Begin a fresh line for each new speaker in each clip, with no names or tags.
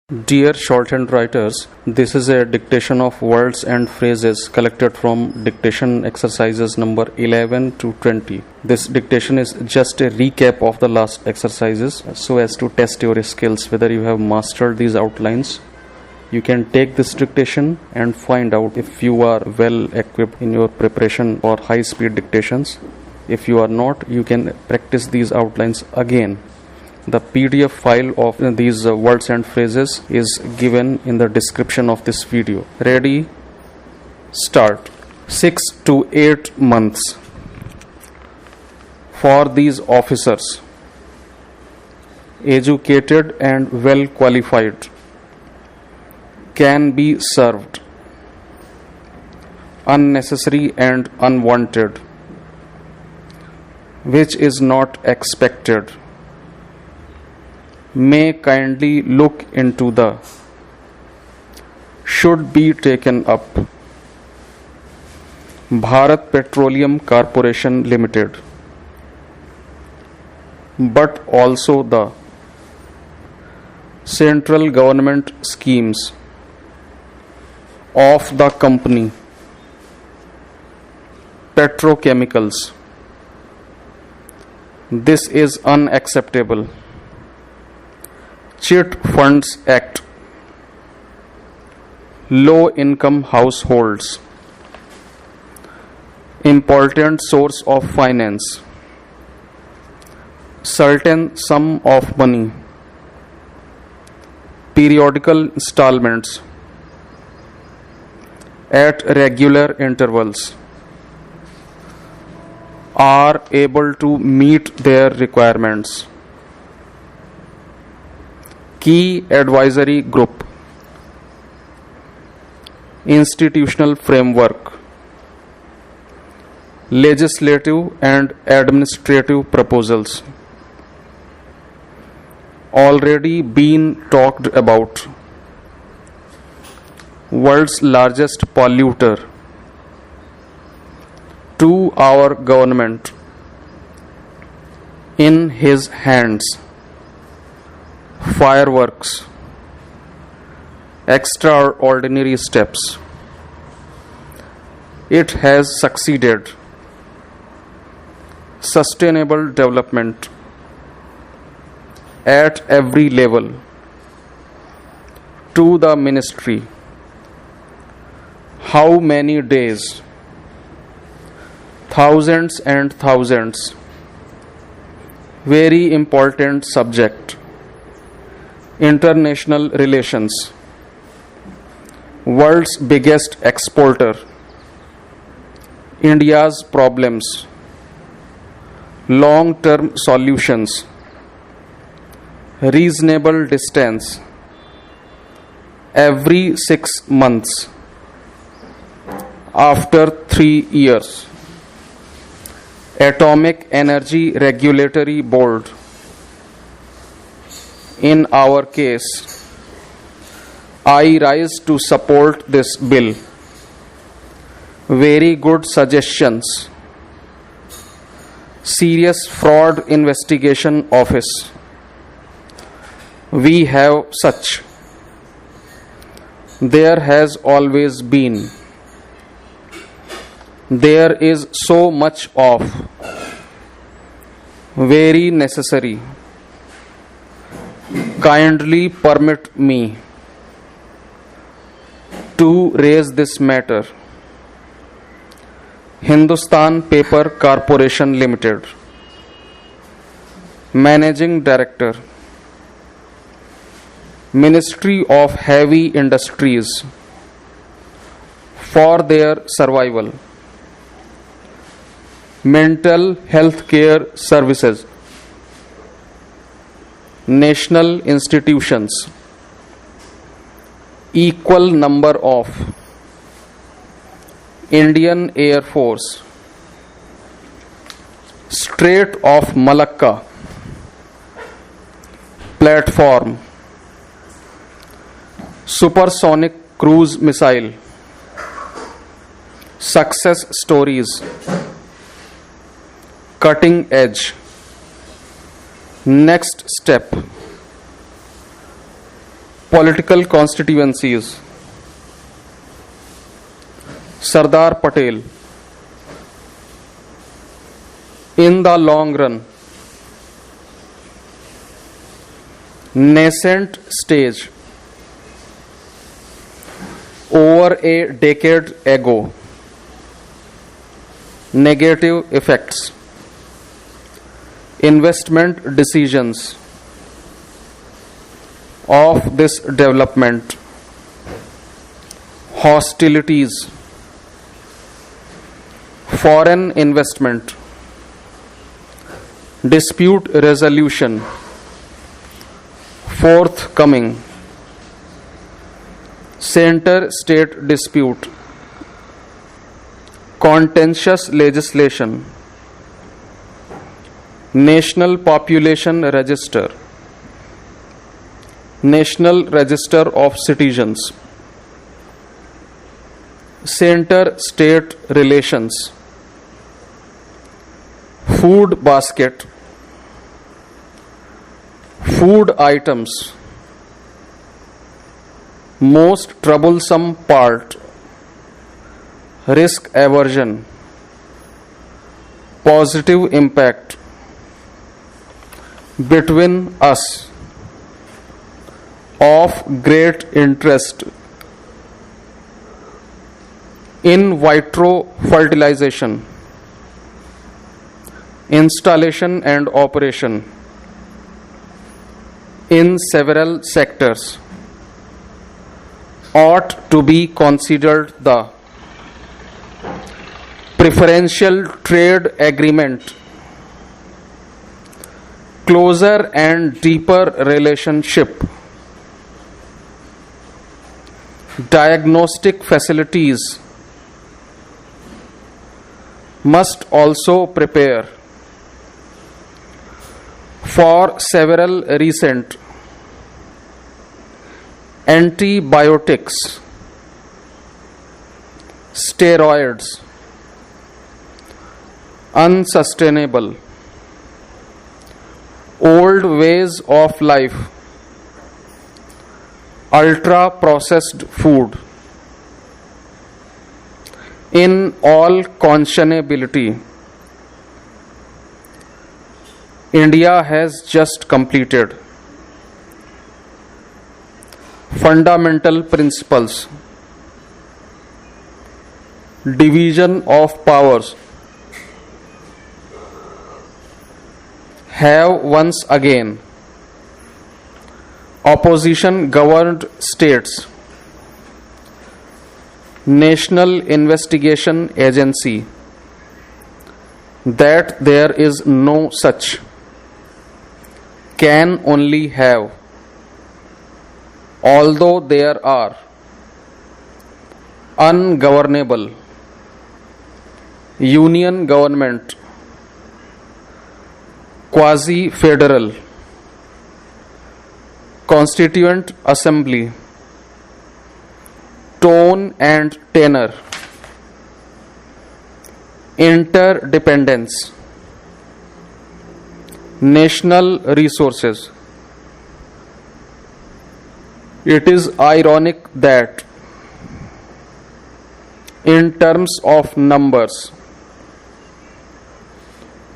Dear shorthand writers, this is a dictation of words and phrases collected from dictation exercises number 11 to 20. This dictation is just a recap of the last exercises so as to test your skills whether you have mastered these outlines. You can take this dictation and find out if you are well equipped in your preparation for high speed dictations. If you are not, you can practice these outlines again. The PDF file of these words and phrases is given in the description of this video. Ready? Start. 6 to 8 months for these officers, educated and well qualified, can be served. Unnecessary and unwanted, which is not expected, may kindly look into the, should be taken up. Bharat Petroleum Corporation Limited, but also the central government schemes of the company, petrochemicals. This is unacceptable. Chit Funds Act, low income households, important source of finance, certain sum of money, periodical installments at regular intervals, are able to meet their requirements. Key advisory group, institutional framework, legislative and administrative proposals already been talked about. World's largest polluter to our government, in his hands. Fireworks, extraordinary steps. It has succeeded. Sustainable development at every level. To the ministry. How many days? Thousands and thousands. Very important subject. International relations. World's biggest exporter. India's problems. Long-term solutions. Reasonable distance. Every 6 months. After 3 years. Atomic Energy Regulatory Board. In our case, I rise to support this bill. Very good suggestions. Serious Fraud Investigation Office. We have such. There has always been. There is so much of. Very necessary. Kindly permit me to raise this matter. Hindustan Paper Corporation Limited, Managing Director, Ministry of Heavy Industries, for their survival. Mental Health Care Services, National institutions, equal number of. Indian Air Force, Strait of Malacca, platform, supersonic cruise missile, success stories, cutting edge. Next step, Political constituencies: Sardar Patel. In the long run, nascent stage, over a decade ago, negative effects, investment decisions of this development, hostilities, foreign investment, dispute resolution, forthcoming, center-state dispute, contentious legislation, National Population Register, National Register of Citizens, center-state relations, food basket, food items, most troublesome part, risk aversion, positive impact, between us, of great interest, in vitro fertilization, installation and operation, in several sectors, ought to be considered the preferential trade agreement, closer and deeper relationship, diagnostic facilities, must also prepare for several recent antibiotics, steroids, unsustainable, old ways of life, ultra processed food, in all conscionability, India has just completed fundamental principles, division of powers, have once again opposition governed states, National Investigation Agency, that there is no such, can only have, although there are, ungovernable, union government, quasi-federal, constituent assembly, tone and tenor, interdependence, national resources. It is ironic that, in terms of numbers,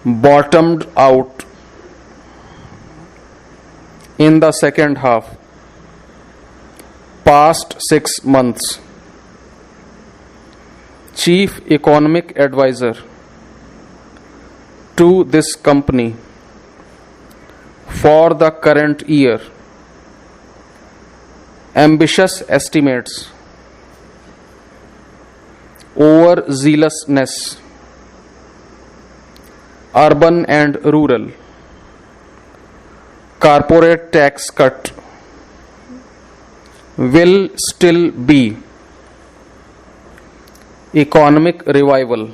bottomed out in the second half, past 6 months. Chief Economic Advisor to this company for the current year, ambitious estimates, overzealousness, urban and rural, corporate tax cut, will still be, economic revival,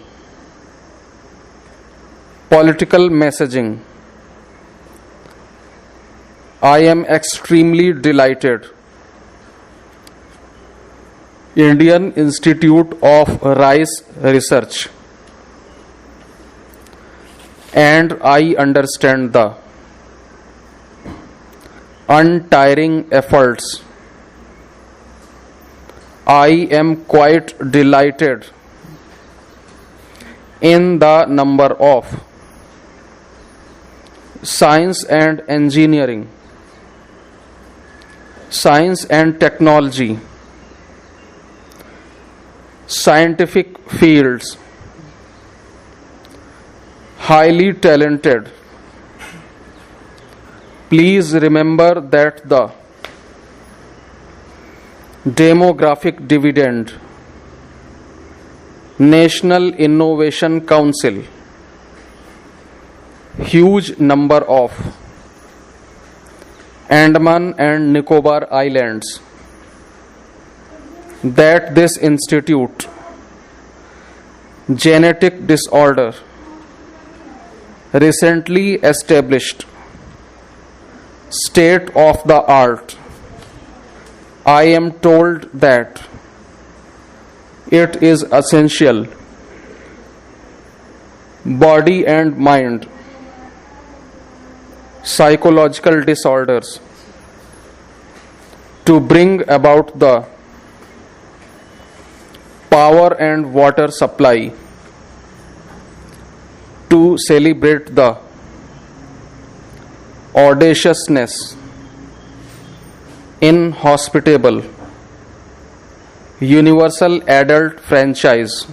political messaging. I am extremely delighted. Indian Institute of Rice Research, and I understand the untiring efforts I am quite delighted in the number of science and engineering, science and technology, scientific fields, highly talented. Please remember that the demographic dividend, National Innovation Council, huge number of Andaman and Nicobar Islands, that this institute, genetic disorder, recently established, state of the art. I am told that it is essential, body and mind, psychological disorders, to bring about the power and water supply, to celebrate the audaciousness, inhospitable, universal adult franchise,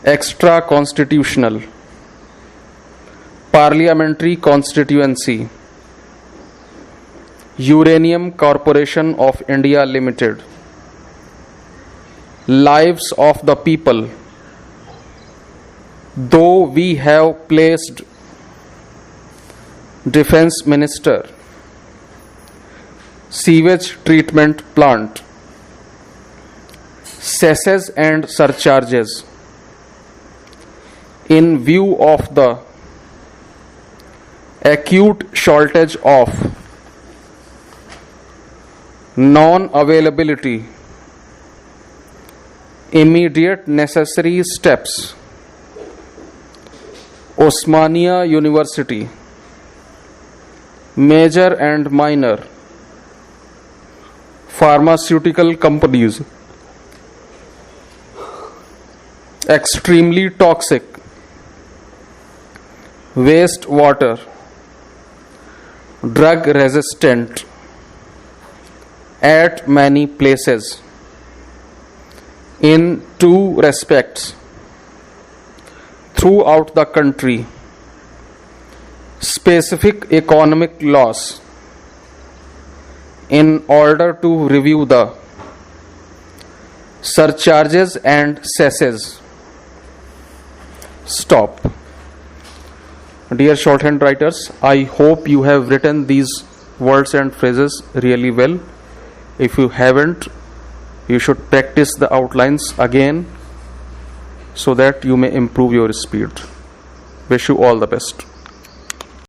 extra constitutional, parliamentary constituency, Uranium Corporation of India Limited, lives of the people. Though we have placed Defense Minister, sewage treatment plant, cesses and surcharges, in view of the acute shortage of non-availability, immediate necessary steps. Osmania University, major and minor pharmaceutical companies, extremely toxic wastewater, drug resistant at many places, in two respects, throughout the country, specific economic loss, in order to review the surcharges and cesses. Stop. Dear shorthand writers, I hope you have written these words and phrases really well. If you haven't, you should practice the outlines again so that you may improve your speed. Wish you all the best.